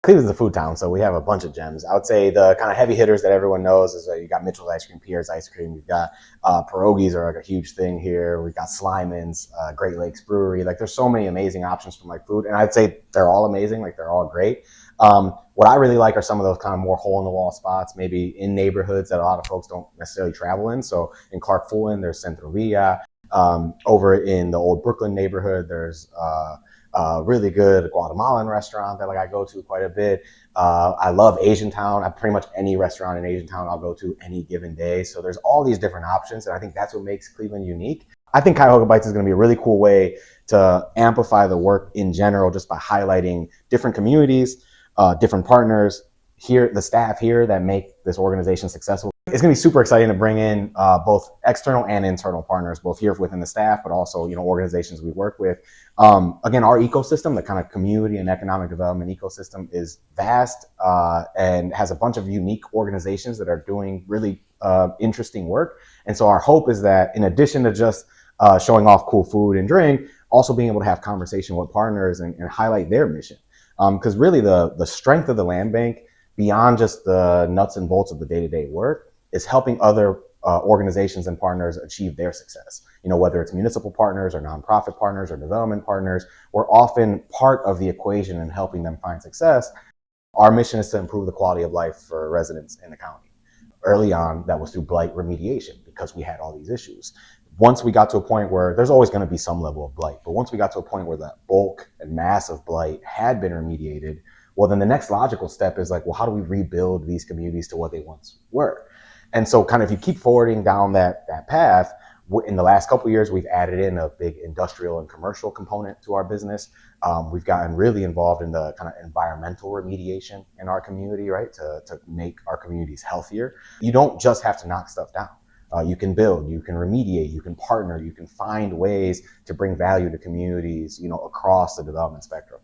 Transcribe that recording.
Cleveland's a food town, so we have a bunch of gems. I would say the kind of heavy hitters that everyone knows is you got Mitchell's ice cream, Pierre's ice cream. We've got pierogies are like a huge thing here. We've got Slyman's, Great Lakes Brewery. Like there's so many amazing options from like food, and I'd say they're all amazing. Like they're all great. What I really like are some of those kind of more hole in the wall spots, maybe in neighborhoods that a lot of folks don't necessarily travel in. So in Clark Fulton, there's Centro Villa. Over in the old Brooklyn neighborhood, there's really good Guatemalan restaurant that like I go to quite a bit. I love Asian Town. I pretty much any restaurant in Asian Town I'll go to any given day. So there's all these different options, and I think that's what makes Cleveland unique. I think Cuyahoga Bites is going to be a really cool way to amplify the work in general, just by highlighting different communities, different partners here, the staff here that make this organization successful. It's going to be super exciting to bring in both external and internal partners, both here within the staff, but also organizations we work with. Again, our ecosystem, the kind of community and economic development ecosystem, is vast and has a bunch of unique organizations that are doing really interesting work. And so our hope is that in addition to just showing off cool food and drink, also being able to have conversation with partners and highlight their mission. Because really the strength of the land bank, beyond just the nuts and bolts of the day-to-day work, is helping other organizations and partners achieve their success. Whether it's municipal partners or nonprofit partners or development partners, we're often part of the equation in helping them find success. Our mission is to improve the quality of life for residents in the county. Early on, that was through blight remediation because we had all these issues. Once we got to a point where there's always going to be some level of blight, but once we got to a point where that bulk and mass of blight had been remediated, well, then the next logical step is like, well, how do we rebuild these communities to what they once were? And so kind of if you keep forwarding down that path, in the last couple of years, we've added in a big industrial and commercial component to our business. We've gotten really involved in the kind of environmental remediation in our community, right, to make our communities healthier. You don't just have to knock stuff down. You can build, you can remediate, you can partner, you can find ways to bring value to communities, across the development spectrum.